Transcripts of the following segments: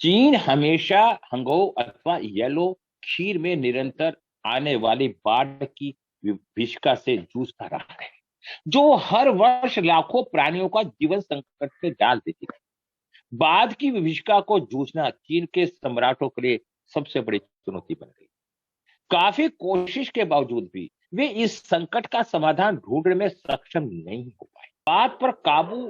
चीन हमेशा हंगो अथवा येलो खीर में निरंतर आने वाली बाढ़ की विभीषिका से जूझता रहा है, जो हर वर्ष लाखों प्राणियों का जीवन संकट में डाल देती है। बाद की विभीषिका को जूझना चीन के सम्राटों के लिए सबसे बड़ी चुनौती बन गई। काफी कोशिश के बावजूद भी वे इस संकट का समाधान ढूंढने में सक्षम नहीं हो पाए। बात पर काबू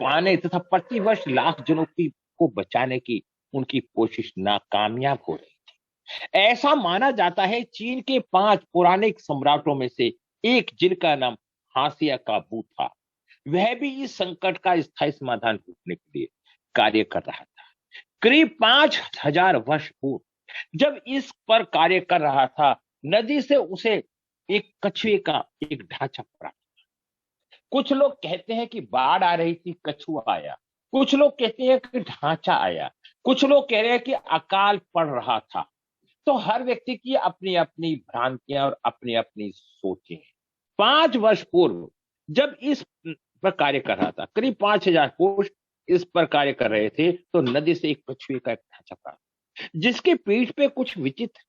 पाने तथा प्रतिवर्ष लाख जनों की को बचाने की उनकी कोशिश नाकामयाब हो रही थी। ऐसा माना जाता है चीन के 5 पौराणिक सम्राटों में से एक, जिनका नाम हासिया काबू था, वह भी इस संकट का स्थायी समाधान ढूंढने के लिए कार्य कर रहा था। करीब 5000 वर्ष पूर्व जब इस पर कार्य कर रहा था, नदी से उसे एक कछुए का एक ढांचा प्राप्त। कुछ लोग कहते हैं कि बाढ़ आ रही थी, कछुआ आया। कुछ लोग कहते हैं कि ढांचा आया। कुछ लोग कह रहे हैं कि अकाल पड़ रहा था। तो हर व्यक्ति की अपनी अपनी भ्रांतियां और अपनी अपनी सोचें हैं। 5 वर्ष पूर्व जब इस पर कार्य कर रहा था, करीब 5000 पुरुष इस पर कार्य कर रहे थे, तो नदी से एक कछुए का एक ढांचा प्राप्त, जिसके पीठ पे कुछ विचित्र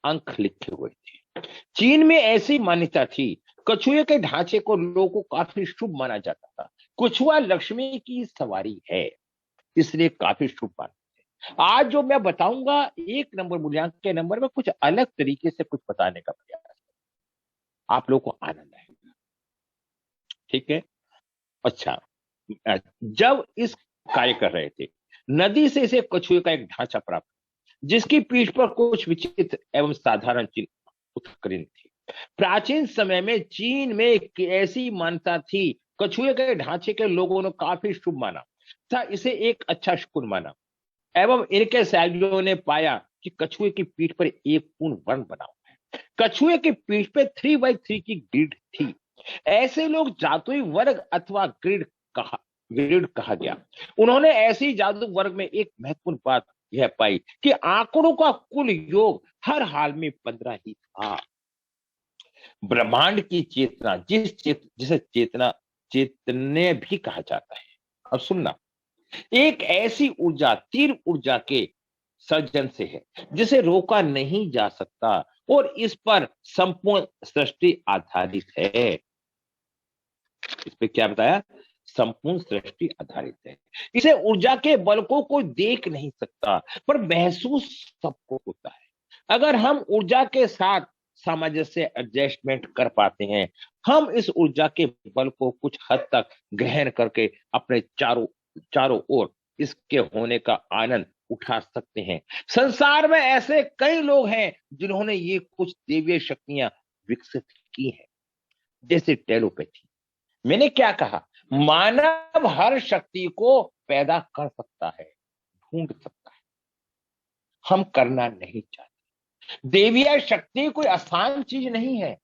अंक लिखे हुए थे। चीन में ऐसी मान्यता थी, कछुए के ढांचे को लोगों को काफी शुभ माना जाता था। कछुआ लक्ष्मी की सवारी है, इसलिए काफी शुभ माना। आज जो मैं बताऊंगा, 1 नंबर मूल्यांकन के नंबर में कुछ अलग तरीके से कुछ बताने का प्रयास, आप लोगों को आनंद आएगा। ठीक है। अच्छा, जब इस कार्य कर रहे थे, नदी से इसे कछुए का एक ढांचा प्राप्त, जिसकी पीठ पर कुछ विचित्र एवं साधारण चिन्ह उत्कीर्ण थे। प्राचीन समय में चीन में एक ऐसी मान्यता थी, कछुए के ढांचे के लोगों ने काफी शुभ माना था, इसे एक अच्छा शुक्र माना, एवं इनके सहयोगियों ने पाया कि कछुए की पीठ पर एक पूर्ण वर्ण बना हुआ है। कछुए की पीठ पर 3x3 की ग्रिड थी। ऐसे लोग जादुई वर्ग अथवा ग्रिड कहा गया। उन्होंने ऐसी जादू वर्ग में एक महत्वपूर्ण बात यह पाई कि आंकड़ों का कुल योग हर हाल में 15 ही था। ब्रह्मांड की चेतना, जिसे चेतना चेतने भी कहा जाता है। अब सुनना, एक ऐसी ऊर्जा, तीव्र ऊर्जा के सर्जन से है, जिसे रोका नहीं जा सकता, और इस पर संपूर्ण सृष्टि आधारित है। इस पे क्या बताया? संपूर्ण सृष्टि आधारित है। इसे ऊर्जा के बल को कोई देख नहीं सकता, पर महसूस सबको होता है। अगर हम ऊर्जा के साथ सामंजस्य एडजस्टमेंट कर पाते हैं, हम इस ऊर्जा के बल को कुछ हद तक ग्रहण करके अपने चारों चारों ओर इसके होने का आनंद उठा सकते हैं। संसार में ऐसे कई लोग हैं जिन्होंने ये कुछ दैवीय शक्तियां विकसित की हैं, जैसे टेलोपैथी। मैंने क्या कहा? मानव हर शक्ति को पैदा कर सकता है, ढूंढ सकता है, हम करना नहीं चाहते। देवीय शक्ति कोई आसान चीज नहीं है।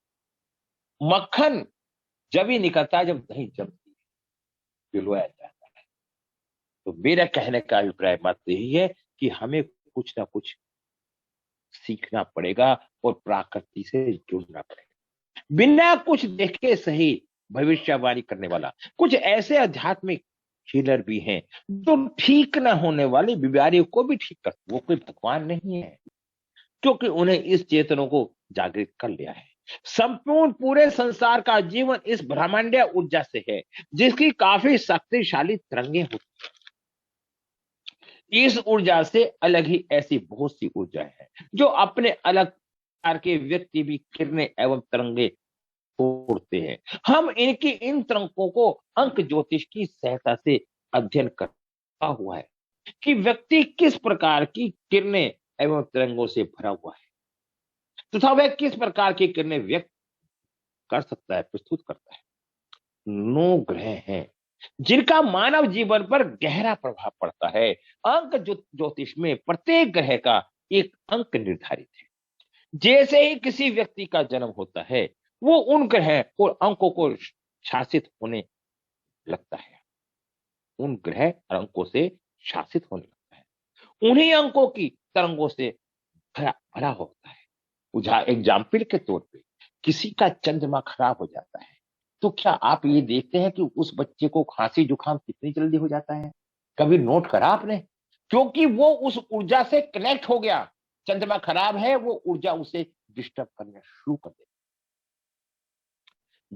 मक्खन जब ही निकलता है जब दही जमती है, पिलवाया जाता है। तो मेरा कहने का अभिप्राय मत यही है कि हमें कुछ ना कुछ सीखना पड़ेगा और प्रकृति से जुड़ना पड़ेगा। बिना कुछ देखे सही भविष्यवाणी करने वाला कुछ ऐसे आध्यात्मिक हीलर भी हैं, जो ठीक ना होने वाली बीमारियों को भी ठीक कर, वो कोई भगवान नहीं है, क्योंकि उन्हें इस चेतनों को जागृत कर लिया है। संपूर्ण पूरे संसार का जीवन इस ब्रह्मांडीय ऊर्जा से है, जिसकी काफी शक्तिशाली तरंगे होती हैं। इस ऊर्जा से अलग ही ऐसी बहुत सी ऊर्जाएं हैं, जो अपने अलग प्रकार के व्यक्ति भी किरणें एवं तरंगे छोड़ते हैं। हम इनकी इन तरंगों को अंक ज्योतिष की सहायता से अध्ययन करता हुआ है कि व्यक्ति किस प्रकार की किरणें एवं तरंगों से भरा हुआ है, तथा वह किस प्रकार की किरणें व्यक्त कर सकता है, प्रस्तुत करता है। 9 ग्रह हैं जिनका मानव जीवन पर गहरा प्रभाव पड़ता है। अंक ज्योतिष में प्रत्येक ग्रह का एक अंक निर्धारित है। जैसे ही किसी व्यक्ति का जन्म होता है, वो उन ग्रह और अंकों को शासित होने लगता है, उन ग्रह और अंकों से शासित होने लगता है, उन्हीं अंकों की तरंगों से भरा भरा होता है। एग्जाम्पल के तौर पे किसी का चंद्रमा खराब हो जाता है, तो क्या आप ये देखते हैं कि उस बच्चे को खांसी जुकाम कितनी जल्दी हो जाता है? कभी नोट करा आपने? क्योंकि वो उस ऊर्जा से कनेक्ट हो गया। चंद्रमा खराब है, वो ऊर्जा उसे डिस्टर्ब करना शुरू कर देती।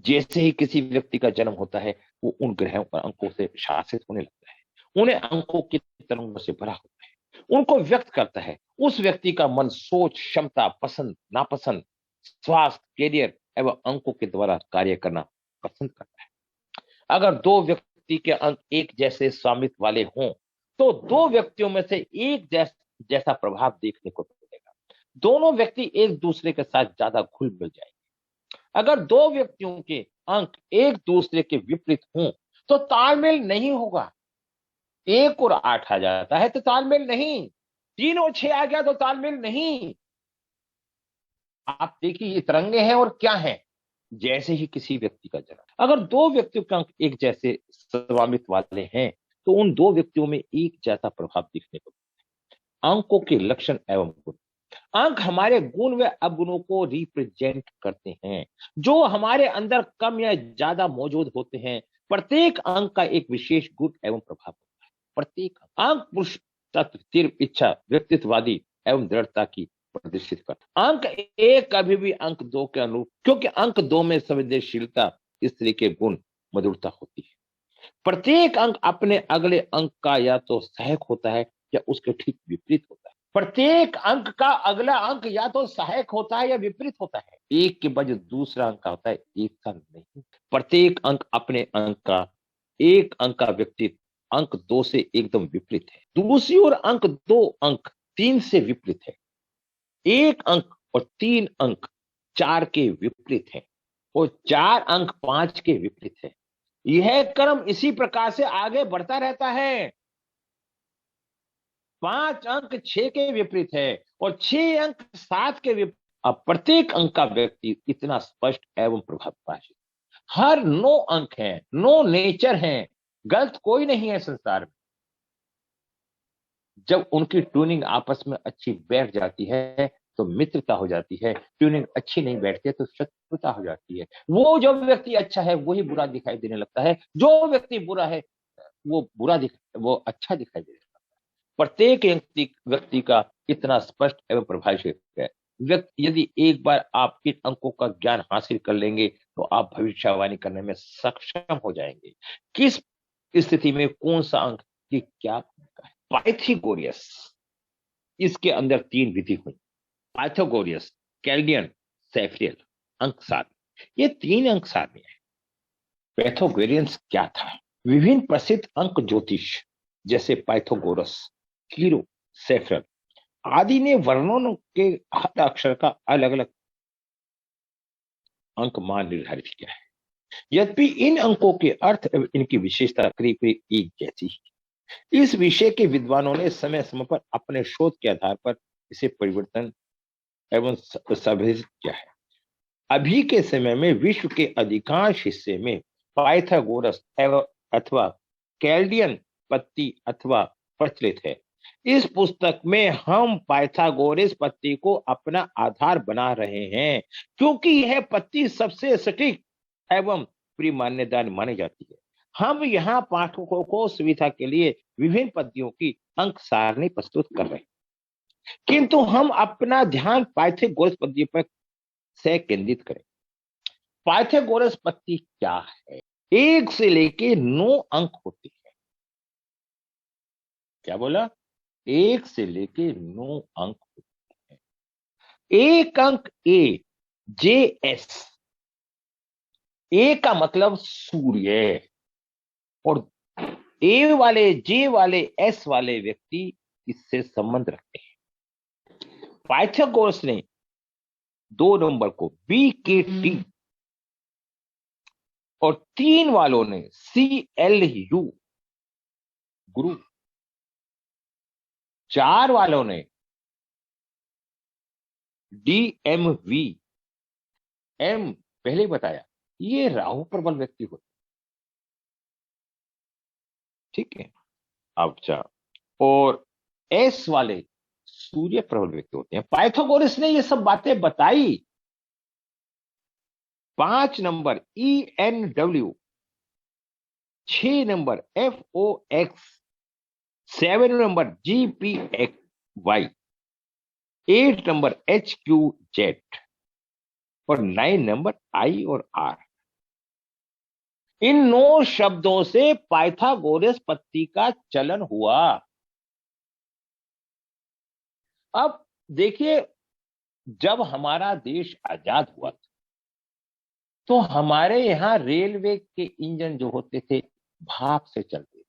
जैसे ही किसी व्यक्ति का जन्म होता है, वो उन ग्रहों और अंकों से शासित होने लगता है। उन्हें अंकों की तरंगों से भरा होता है, उनको व्यक्त करता है। उस व्यक्ति का मन, सोच, क्षमता, पसंद, नापसंद, स्वास्थ्य, करियर एवं अंकों के द्वारा कार्य करना पसंद करता है। अगर दो व्यक्ति के अंक एक जैसे स्वामित्व वाले हों, तो दो व्यक्तियों में से एक जैसा प्रभाव देखने को मिलेगा। दोनों व्यक्ति एक दूसरे के साथ ज्यादा घुल मिल जाएंगे। अगर दो व्यक्तियों के अंक एक दूसरे के विपरीत हों, तो तालमेल नहीं होगा। 1 और 8 आ जाता है तो तालमेल नहीं, 3 और 6 आ गया तो तालमेल नहीं। आप देखिए, ये तरंगे हैं और क्या है। जैसे ही किसी व्यक्ति का जन्म, अगर दो व्यक्तियों के अंक एक जैसे स्वामित्व वाले हैं, तो उन दो व्यक्तियों में एक जैसा प्रभाव दिखने को मिलता है। अंकों के लक्षण एवं गुण। अंक हमारे गुण व अवगुणों को रिप्रेजेंट करते हैं, जो हमारे अंदर कम या ज्यादा मौजूद होते हैं। प्रत्येक अंक का एक विशेष गुण एवं प्रभाव होता है। प्रत्येक अंक पुरुष तत्व, तीव्र इच्छा, व्यक्तित्ववादी एवं दृढ़ता की प्रदर्शित करता है। अंक एक कभी भी अंक दो के अनुरूप, क्योंकि अंक दो में संवेदनशीलता, स्त्री के गुण, मधुरता होती है। प्रत्येक अंक अपने अगले अंक का या तो सहायक होता है या उसके ठीक विपरीत होता है। प्रत्येक अंक का अगला अंक या तो सहायक होता है या विपरीत होता है। एक के बजाय दूसरा अंक का होता है, एक का नहीं। प्रत्येक अंक अपने अंक का, एक अंक का व्यक्तित्व अंक दो से एकदम विपरीत है। दूसरी ओर अंक दो अंक तीन से विपरीत है। एक अंक और 3 अंक 4 के विपरीत है, और 4 अंक 5 के विपरीत है। यह क्रम इसी प्रकार से आगे बढ़ता रहता है। 5 अंक 6 के विपरीत है और 6 अंक 7 के विपरीत। अब प्रत्येक अंक का व्यक्ति इतना स्पष्ट एवं प्रभावशाली। हर 9 अंक हैं, 9 नेचर हैं, गलत कोई नहीं है संसार में। जब उनकी ट्यूनिंग आपस में अच्छी बैठ जाती है, तो मित्रता हो जाती है। ट्यूनिंग अच्छी नहीं बैठती है तो शत्रुता हो जाती है। वो जो व्यक्ति अच्छा है वही बुरा दिखाई देने लगता है, जो व्यक्ति बुरा है वो अच्छा दिखाई देने लगता है। प्रत्येक व्यक्ति का इतना स्पष्ट एवं प्रभावशाली है। व्यक्ति यदि एक बार आप इन अंकों का ज्ञान हासिल कर लेंगे, तो आप भविष्यवाणी करने में सक्षम हो जाएंगे। किस स्थिति में कौन सा अंक की क्या भूमिका है। पाइथागोरस, इसके अंदर 3 विधि हुई। पाइथागोरस, कैल्डियन, सेफ्रियल, अंक सारणी। ये 3 अंक सारणी है। पाइथागोरियंस क्या था? विभिन्न प्रसिद्ध अंक ज्योतिष जैसे पाइथागोरस, कीरो, सेफ्रल आदि ने वर्णों के हर अक्षर का अलग अलग अंक मान निर्धारित किया है। यद्यपि इन अंकों के अर्थ एवं इनकी विशेषता करीब करीब एक जैसी है। इस विषय के विद्वानों ने समय समय पर अपने शोध के आधार पर इसे परिवर्तन एवं संशोधित किया है। अभी के समय में विश्व के अधिकांश हिस्से में पाइथागोरस एवं अथवा कैल्डियन पत्ती अथवा प्रचलित है। इस पुस्तक में हम पाइथागोरस पत्ती को अपना आधार बना रहे हैं, क्योंकि यह पत्ती सबसे सटीक एवं प्रिय मानी जाती है। हम यहाँ पाठकों को सुविधा के लिए विभिन्न पत्तियों की अंक सारणी प्रस्तुत कर रहे हैं, किंतु हम अपना ध्यान पाइथागोरस पत्ती पर से केंद्रित करें। पाइथागोरस पत्ती क्या है? 1 से लेके 9 अंक होते हैं। क्या बोला? 1 से लेके 9 अंक होते हैं। एक अंक ए, जे, एस। ए का मतलब सूर्य, और ए वाले, जे वाले, एस वाले व्यक्ति इससे संबंध रखते हैं। पाइथागोरस ने 2 नंबर को बी के टी और 3 वालों ने CLU गुरु, 4 वालों ने DMV, एम पहले बताया, ये राहु प्रबल व्यक्ति होते। ठीक है। अच्छा, और एस वाले सूर्य प्रबल व्यक्ति होते हैं। पाइथागोरस ने ये सब बातें बताई। 5 number ENW, 6 number FOX, 7 number GPXY, 8 number HQZ और 9 नंबर I और R। इन 9 शब्दों से पाइथागोरस पत्ती का चलन हुआ। अब देखिए, जब हमारा देश आजाद हुआ तो हमारे यहाँ रेलवे के इंजन जो होते थे भाप से चलते थे।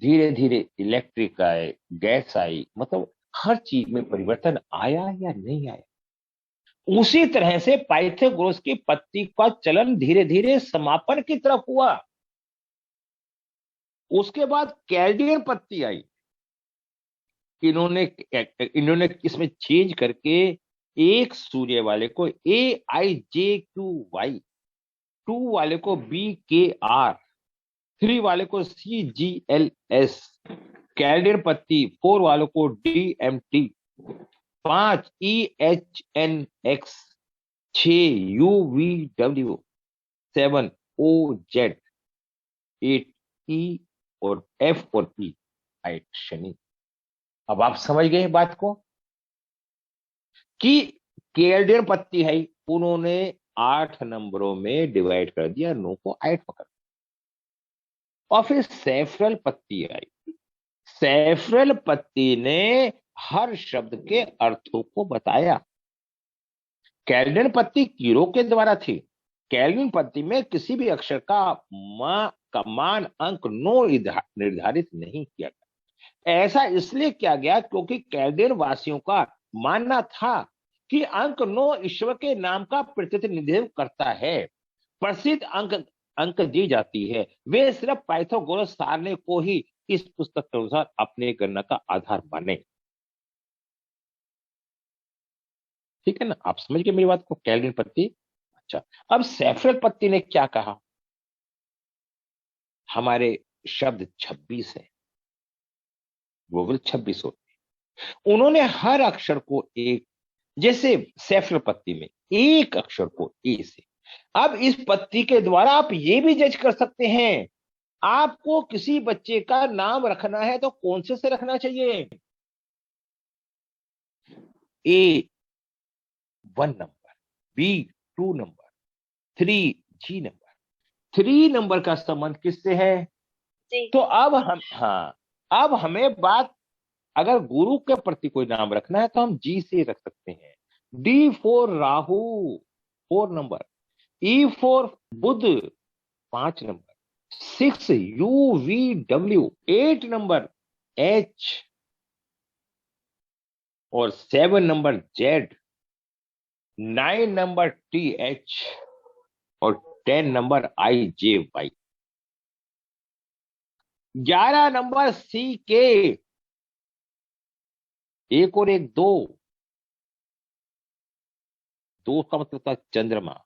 धीरे धीरे इलेक्ट्रिक आए, गैस आई, मतलब हर चीज में परिवर्तन आया या नहीं आया। उसी तरह से पाइथागोरस की पत्ती का चलन धीरे धीरे समापन की तरफ हुआ। उसके बाद कैल्डियन पत्ती आई। इन्होंने इन्होंने इसमें चेंज करके एक सूर्य वाले को AIJQY, 2 वाले को BKR, 3 वाले को CGLS, कैल्डियन पत्ती 4 वालों को DMT, 5 EHNX, 6 UVW, 7 OZ, 8 E और F और P, 8 शनि। अब आप समझ गए बात को कि कैल्डियन पत्ती है, उन्होंने 8 नंबरों में डिवाइड कर दिया, 9 को 8 पकड़। और फिर सैफरल पत्ती आई। सैफरल पत्ती ने हर शब्द के अर्थों को बताया। कैल्डियन पत्ती कीरो के द्वारा थी। कैल्विन पत्ती में किसी भी अक्षर का मान अंक 9 निर्धारित नहीं किया गया। ऐसा इसलिए किया गया क्योंकि कैल्डियन वासियों का मानना था कि अंक 9 ईश्वर के नाम का प्रतिनिधित्व करता है। प्रसिद्ध अंक दी जाती है, वे सिर्फ पाइथागोरस सारणी को ही इस पुस्तक के अनुसार अपने गणना का आधार माने। ठीक है ना, आप समझ गए मेरी बात को, कैल्विन पत्ती। अच्छा, अब सैफरल पत्ती ने क्या कहा? हमारे शब्द 26 है, वोवल 26 होते हैं। उन्होंने हर अक्षर को एक, जैसे सैफरल पत्ती में एक अक्षर को ए से। अब इस पत्ती के द्वारा आप ये भी जज कर सकते हैं, आपको किसी बच्चे का नाम रखना है तो कौन से रखना चाहिए? A 1 number, B 2 number, 3 G number. 3 number का संबंध किससे है? तो अब हम, हाँ, अब हमें बात, अगर गुरु के प्रति कोई नाम रखना है तो हम जी से रख सकते हैं। D for Rahu 4 number, E for Budh 5 number, 6 UVW 8 number, H और 7 नंबर Z, 9 नंबर TH और 10 नंबर IJY, 11 नंबर CK, एक और एक दो, दो का मतलब होता है चंद्रमा,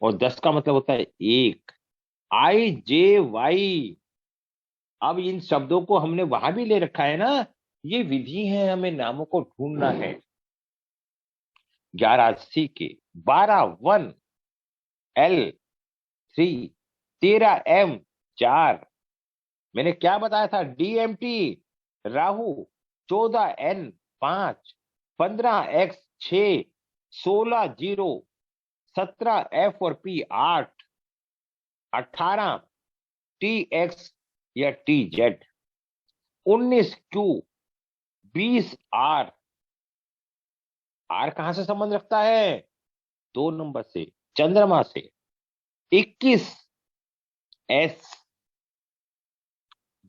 और 10 का मतलब होता है एक, IJY। अब इन शब्दों को हमने वहां भी ले रखा है ना, ये विधि है, हमें नामों को ढूंढना है। 11 CK, 12 1 L3, 13 M 4, मैंने क्या बताया था, DMT Rahu, 14 N 5, 15 X 6, 16 0, 17 F और P 8, 18 TX या TZ, 19 Q, 20 R। R कहां से संबंध रखता है? 2 नंबर से, चंद्रमा से। 21 S,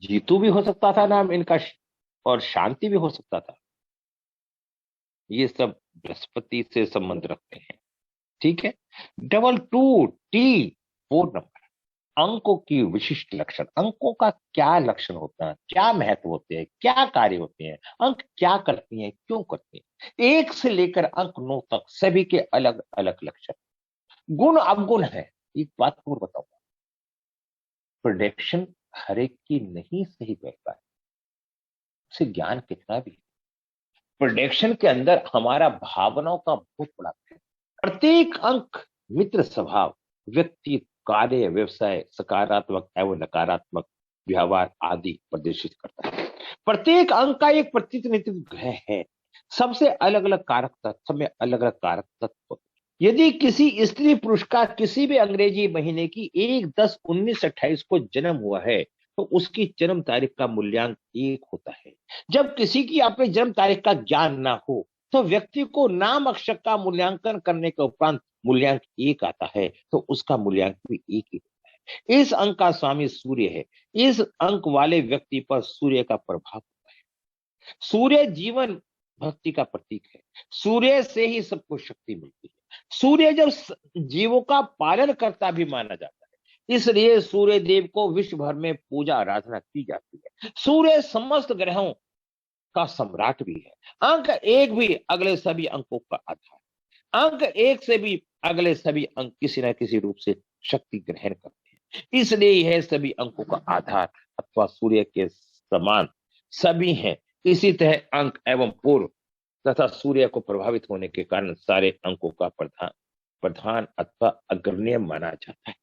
जीतू भी हो सकता था नाम इनका, और शांति भी हो सकता था। ये सब बृहस्पति से संबंध रखते हैं। ठीक है। 22 T 4 नंबर। अंकों की विशिष्ट लक्षण, अंकों का क्या लक्षण होता है, क्या महत्व होते हैं, क्या कार्य होते हैं, अंक क्या करती हैं, क्यों करते हैं, 1 से लेकर अंक 9 तक सभी के अलग अलग लक्षण। गुण अवगुण है। एक बात और बताऊंगा, प्रोडक्शन हर एक की नहीं सही बैठ पाए, उसे ज्ञान कितना भी। प्रोडक्शन के अंदर हमारा भावनाओं का बहुत बड़ा है। प्रत्येक अंक मित्र स्वभाव, व्यक्ति, कार्य, व्यवसाय, सकारात्मक एवं नकारात्मक, व्यवहार आदि प्रदर्शित करता है। प्रत्येक अंक का एक प्रतिनिधित्व ग्रह है। सबसे अलग अलग कारक तत्व, सब में अलग अलग कारक तत्व। यदि किसी स्त्री पुरुष का किसी भी अंग्रेजी महीने की 1/10/1928 को जन्म हुआ है तो उसकी जन्म तारीख का मूल्यांक 1 होता है। जब किसी की अपनी जन्म तारीख का ज्ञान ना हो तो व्यक्ति को नाम अक्षर का मूल्यांकन करने के उपरांत मूल्यांक 1 आता है तो उसका मूल्यांक भी 1 ही होता है। इस अंक का स्वामी सूर्य है। इस अंक वाले व्यक्ति पर सूर्य का प्रभाव होता है। सूर्य जीवन भक्ति का प्रतीक है। सूर्य से ही सबको शक्ति मिलती है। सूर्य जब जीवों का पालन करता भी माना जाता है, इसलिए सूर्य देव को विश्व भर में पूजा आराधना की जाती है। सूर्य समस्त ग्रहों का सम्राट भी है। अंक 1 भी अगले सभी अंकों का आधार। अंक 1 से भी अगले सभी अंक किसी न किसी रूप से शक्ति ग्रहण करते हैं, इसलिए यह सभी अंकों का आधार अथवा सूर्य के समान सभी हैं। इसी तरह अंक एवं पूर्व तथा सूर्य को प्रभावित होने के कारण सारे अंकों का प्रधान अथवा अग्रण्य माना जाता है।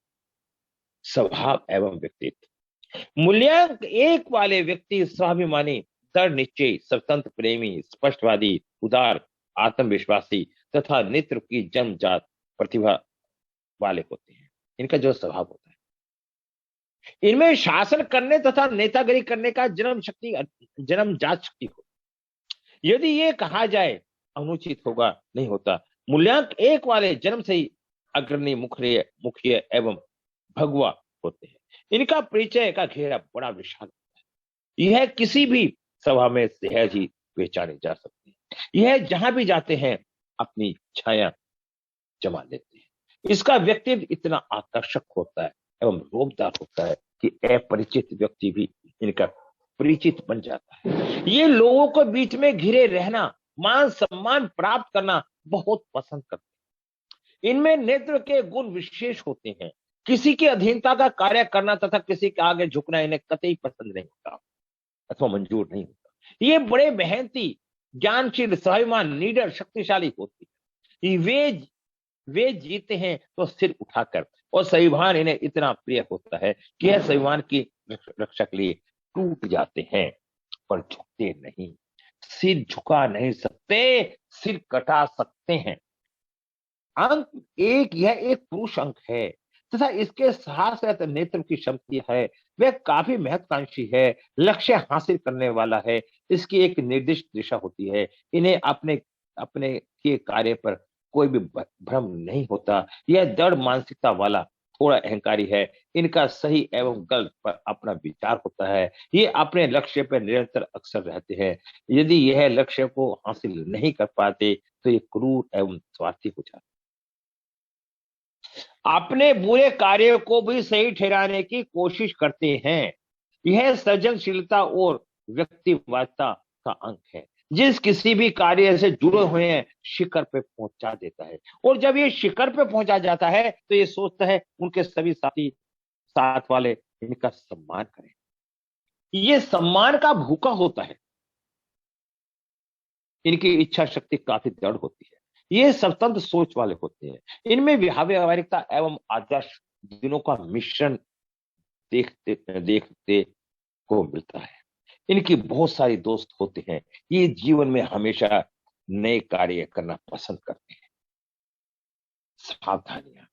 स्वभाव एवं व्यक्तित्व। मूल्यांक 1 वाले व्यक्ति स्वाभिमानी, दृढ़ निश्चयी, स्वतंत्र प्रेमी, स्पष्टवादी, उदार, आत्मविश्वासी तथा नेतृत्व की जन्मजात प्रतिभा वाले होते हैं। इनका जो स्वभाव होता है, इनमें शासन करने तथा नेतागिरी करने का जन्मजात शक्ति हो। यदि ये कहा जाए अनुचित होगा, नहीं होता। मूल्यांक 1 वाले जन्म से ही अग्रणी, मुखिया एवं भगवा होते हैं। इनका परिचय का घेरा बड़ा विशाल होता है। यह किसी भी सभा में सहज ही पहचाने जा सकते हैं। यह जहां भी जाते हैं अपनी छाया जमा लेते हैं। इसका व्यक्तित्व इतना आकर्षक होता है एवं रोबदार होता है कि अपरिचित व्यक्ति भी इनका परिचित बन जाता है। ये लोगों के बीच में घिरे रहना, मान सम्मान प्राप्त करना बहुत पसंद करते हैं। इनमें नेतृत्व के गुण विशेष होते हैं। किसी की अधीनता का कार्य करना तथा किसी के आगे झुकना इन्हें कतई पसंद नहीं होता अथवा मंजूर नहीं होता। ये बड़े मेहनती, ज्ञानशील, स्वाभिमान, निडर, शक्तिशाली होते हैं। वे जीते हैं तो सिर उठाकर, और स्वाभिमान इन्हें इतना प्रिय होता है कि यह स्वाभिमान की रक्षा के लिए टूट जाते हैं पर झुकते नहीं। सिर झुका नहीं सकते, सिर कटा सकते हैं। अंक 1 यह एक पुरुष अंक है तथा इसके साहस नेतृत्व की क्षमता है। वह काफी महत्वाकांक्षी है, लक्ष्य हासिल करने वाला है। इसकी एक निर्दिष्ट दिशा होती है। इन्हें अपने अपने के कार्य पर कोई भी भ्रम नहीं होता। यह दृढ़ मानसिकता वाला, थोड़ा अहंकारी है। इनका सही एवं गलत पर अपना विचार होता है। ये अपने लक्ष्य पर निरंतर अक्सर रहते हैं। यदि यह लक्ष्य को हासिल नहीं कर पाते तो ये क्रूर एवं स्वार्थी हो जाते। अपने बुरे कार्यों को भी सही ठहराने की कोशिश करते हैं। यह सृजनशीलता और व्यक्तिवादिता का अंक है। जिस किसी भी कार्य से जुड़े हुए हैं शिखर पे पहुंचा देता है, और जब ये शिखर पे पहुंचा जाता है तो ये सोचता है उनके सभी साथी, साथ वाले इनका सम्मान करें। ये सम्मान का भूखा होता है। इनकी इच्छा शक्ति काफी दृढ़ होती है। ये स्वतंत्र सोच वाले होते हैं। इनमें व्यावहारिकता एवं आदर्श दोनों का मिश्रण देखते देखते को मिलता है। इनकी बहुत सारी दोस्त होते हैं। ये जीवन में हमेशा नए कार्य करना पसंद करते हैं। सावधानियां।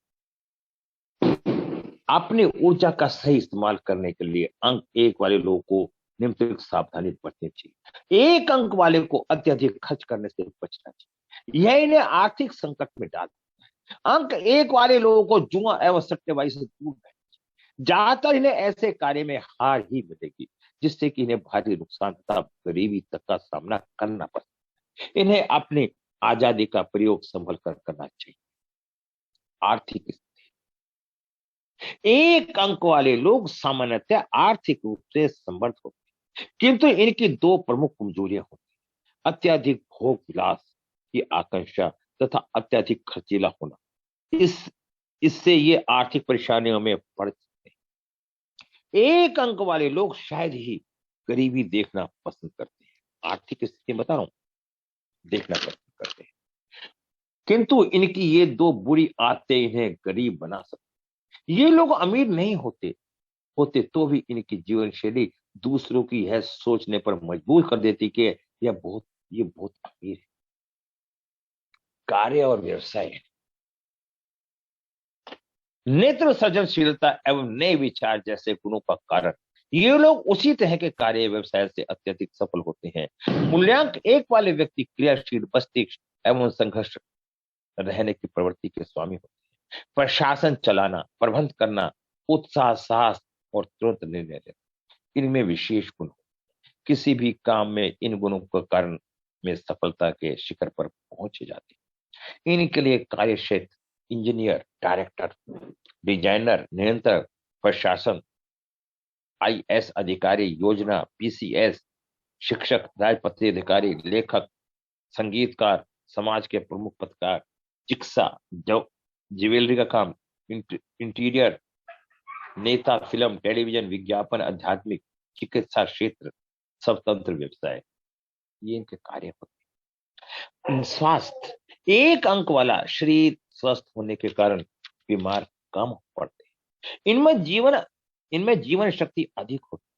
अपनी ऊर्जा का सही इस्तेमाल करने के लिए अंक 1 वाले लोगों को निम्नलिखित सावधानी बरतनी चाहिए। 1 अंक वाले को अत्यधिक खर्च करने से बचना चाहिए। यह इन्हें आर्थिक संकट में डाल देता है। अंक 1 वाले लोगों को जुआ एवं सट्टेबाजी से दूर रहना चाहिए। ज्यादातर इन्हें ऐसे कार्य में हार ही मिलेगी जिससे कि इन्हें भारी नुकसान तथा गरीबी तक का सामना करना पड़ता है। इन्हें अपनी आजादी का प्रयोग संभल कर करना चाहिए। आर्थिक स्थिति। 1 अंक वाले लोग सामान्यतः आर्थिक रूप से समृद्ध होते हैं, किंतु इनकी 2 प्रमुख कमजोरियां होती हैं। अत्यधिक भोग विलास की आकांक्षा तथा अत्यधिक खर्चीला होना। इससे ये आर्थिक परेशानियों में पड़ सकते हैं। 1 अंक वाले लोग शायद ही गरीबी देखना पसंद करते हैं। आर्थिक स्थिति बता रहा हूं, देखना पसंद करते हैं, किंतु इनकी ये 2 बुरी आदतें इन्हें गरीब बना सकती। ये लोग अमीर नहीं होते, होते तो भी इनकी जीवन शैली दूसरों की यह सोचने पर मजबूर कर देती कि ये बहुत अमीर है। कार्य और व्यवसाय, नेत्र सृजनशीलता एवं नए विचार जैसे गुणों का कारण ये लोग उसी तरह के कार्य व्यवसाय से अत्यधिक सफल होते हैं। मूल्यांक एक वाले व्यक्ति क्रियाशील, मस्तिष्क एवं संघर्ष रहने की प्रवृत्ति के स्वामी होते हैं। प्रशासन चलाना, प्रबंध करना, उत्साह, साहस और तुरंत निर्णय लेना, इनमें विशेष गुण। किसी भी काम में इन गुणों के कारण में सफलता के शिखर पर पहुंच जाती है। इनके लिए कार्य क्षेत्र इंजीनियर, डायरेक्टर, डिजाइनर, नियंत्रक, प्रशासन, आईएएस अधिकारी, योजना, पीसीएस, शिक्षक, राजपत्रित अधिकारी, लेखक, संगीतकार, समाज के प्रमुख पत्रकार, चिकित्सा, ज्वेलरी का काम, इंटीरियर, नेता, फिल्म, टेलीविजन, विज्ञापन, आध्यात्मिक, चिकित्सा क्षेत्र, स्वतंत्र व्यवसाय, ये इनके कार्य होते हैं। स्वास्थ्य एक अंक वाला शरीर स्वस्थ होने के कारण बीमार कम पड़ते हैं। इनमें जीवन शक्ति अधिक होती है।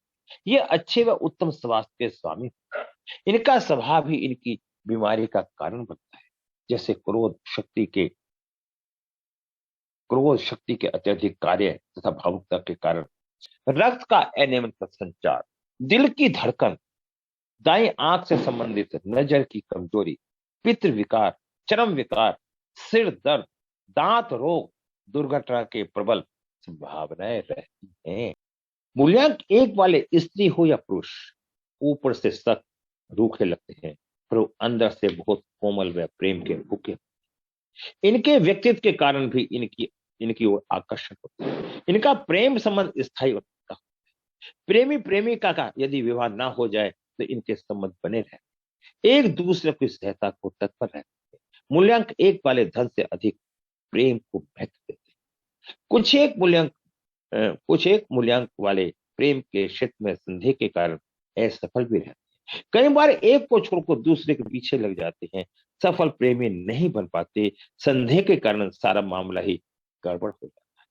ये अच्छे व उत्तम स्वास्थ्य के स्वामी होते हैं। इनका स्वभाव ही इनकी बीमारी का कारण बनता है। जैसे क्रोध शक्ति के अत्यधिक कार्य तथा भावुकता के कारण रक्त का अनियमित संचार, दिल की धड़कन, दाईं आंख से संबंधित नजर की कमजोरी, पित्त विकार, चर्म विकार, सिर दर्द, दांत रोग, दुर्घटना के प्रबल संभावनाएं रहती हैं। मूल्यांक एक वाले स्त्री हो या पुरुष, ऊपर से सख्त रूखे लगते हैं पर वो अंदर से बहुत कोमल व प्रेम के भूखे। इनके व्यक्तित्व के कारण भी इनकी ओर आकर्षण होता है। इनका प्रेम संबंध स्थायी होता है। प्रेमी प्रेमिका का यदि विवाह ना हो जाए तो इनके संबंध बने रहते, एक दूसरे की सहायता को तत्पर रहते हैं। मूल्यांक एक वाले धन से अधिक प्रेम को महत्व देते हैं। कुछ एक मूल्यांक वाले प्रेम के क्षेत्र में संदेह के कारण असफल भी रहते हैं। कई बार एक को छोड़कर दूसरे के पीछे लग जाते हैं। सफल प्रेमी नहीं बन पाते, संदेह के कारण सारा मामला ही गड़बड़ हो जाता है।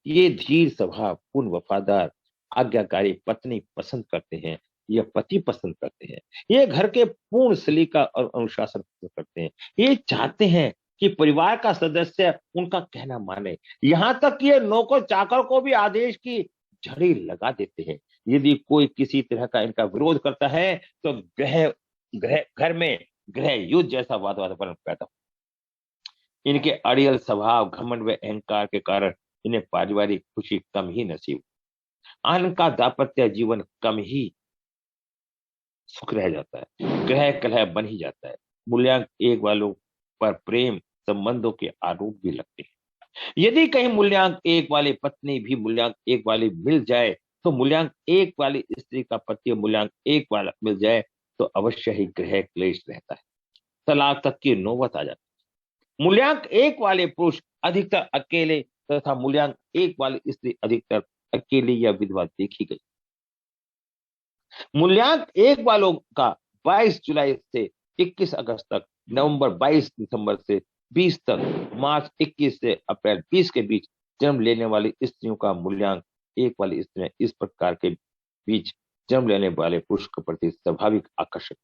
ये धीर स्वभाव, पूर्ण वफादार, आज्ञाकारी पत्नी पसंद करते हैं, ये पति पसंद करते हैं। ये घर के पूर्ण सलीका और अनुशासन पसंद करते हैं। ये चाहते हैं कि परिवार का सदस्य उनका कहना माने, यहां तक कि ये नौकर चाकर को भी आदेश की झड़ी लगा देते हैं। यदि कोई किसी तरह का इनका विरोध करता है तो घर में गृह युद्ध जैसा वातावरण पैदा हो। इनके अड़ियल स्वभाव, घमंड व अहंकार के कारण इन्हें पारिवारिक खुशी कम ही नसीब, आनंद का दाम्पत्य जीवन कम ही सुख रह जाता है, ग्रह कलह बन ही जाता है। मूल्यांक एक वालों पर प्रेम संबंधों के आरोप भी लगते हैं। यदि कहीं मूल्यांक एक वाली पत्नी भी मूल्यांक एक वाली मिल जाए तो मूल्यांक एक वाली स्त्री का पति मूल्यांक एक वाला मिल जाए तो अवश्य ही गृह क्लेश रहता है, तलाक तक की नौबत आ जाती है। मूल्यांक एक वाले पुरुष अधिकतर अकेले तथा मूल्यांक एक वाली स्त्री अधिकतर अकेली या विधवा देखी गई। मूल्यांक एक वालों का 22 जुलाई से 21 अगस्त तक, नवंबर 22 दिसंबर से 20 तक, मार्च 21 से अप्रैल 20 के बीच जन्म लेने वाली स्त्रियों का मूल्यांक एक वाली स्त्रियां इस प्रकार के बीच जन्म लेने वाले पुरुष के प्रति स्वाभाविक आकर्षण,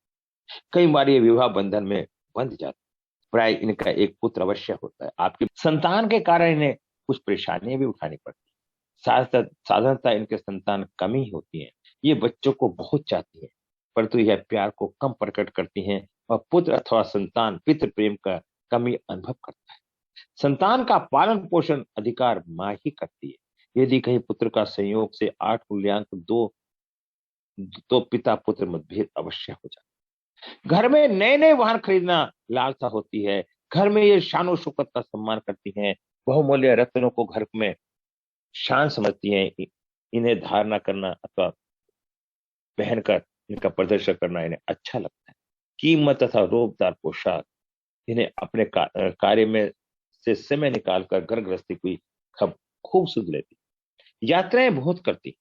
कई बार ये विवाह बंधन में बंध जाते, प्राय इनका एक पुत्र अवश्य होता है। आपकी संतान के कारण इन्हें कुछ परेशानियां भी उठानी पड़ती है। साधारणतः इनके संतान कम ही होती है। ये बच्चों को बहुत चाहती है परंतु यह प्यार को कम प्रकट करती हैं और पुत्र अथवा संतान पितृ प्रेम का कमी अनुभव करता है। संतान का पालन पोषण अधिकार मां ही करती है। यदि कहीं पुत्र का संयोग से 8 मूल्यांक 2 तो पिता पुत्र मतभेद अवश्य हो जाता है। घर में नए नए वाहन खरीदना लालसा होती है। घर में ये शानो शौकत का सम्मान करती हैं। बहुमूल्य रत्नों को घर में शान समझती हैं। इन्हें धारणा करना अथवा पहनकर इनका प्रदर्शन करना इन्हें अच्छा लगता है। कीमत तथा रोबदार पोशाक इन्हें अपने कार्य में से समय निकालकर घर गृहस्थी की खूब सुध लेती। यात्राएं बहुत करती,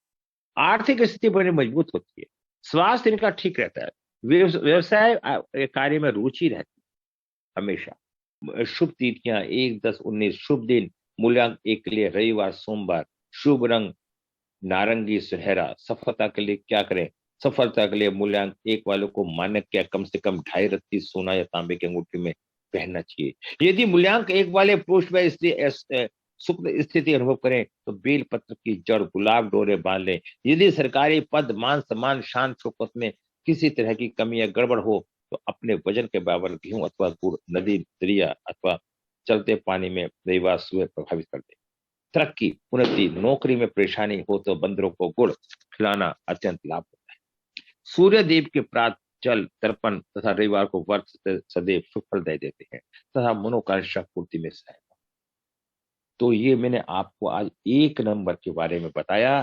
आर्थिक स्थिति बड़ी मजबूत होती है, स्वास्थ्य इनका ठीक रहता है, व्यवसाय कार्य में रुचि रहती है हमेशा। शुभ तिथियां 1, 10, 19 शुभ दिन मूल्यांक एक के लिए रविवार, सोमवार। शुभ रंग नारंगी सुनहरा। सफलता के लिए क्या करें? सफलता के लिए मूल्यांक एक वालों को मानक क्या कम से कम 2.5 रत्ती सोना या तांबे की अंगूठी में पहनना चाहिए। यदि मूल्यांक एक वाले पुरुष व स्त्री सुप्त स्थिति अनुभव करें तो बेल पत्र की जड़ गुलाब डोरे बांध लें। यदि सरकारी पद मान सम्मान शान शौकत में किसी तरह की कमी या गड़बड़ हो तो अपने वजन के बराबर गेहूं अथवा गुड़ नदी दरिया अथवा चलते पानी में रविवार सुबह प्रभावित कर दे। तरक्की उन्नति। नौकरी में परेशानी हो तो बंदरों को गुड़ खिलाना अत्यंत लाभ होता है। सूर्य देव के प्रात जल तर्पण तथा रविवार को व्रत सदैव सुफल दे देते हैं तथा मनोकांक्षा पूर्ति में सहायता। तो ये मैंने आपको आज 1 नंबर के बारे में बताया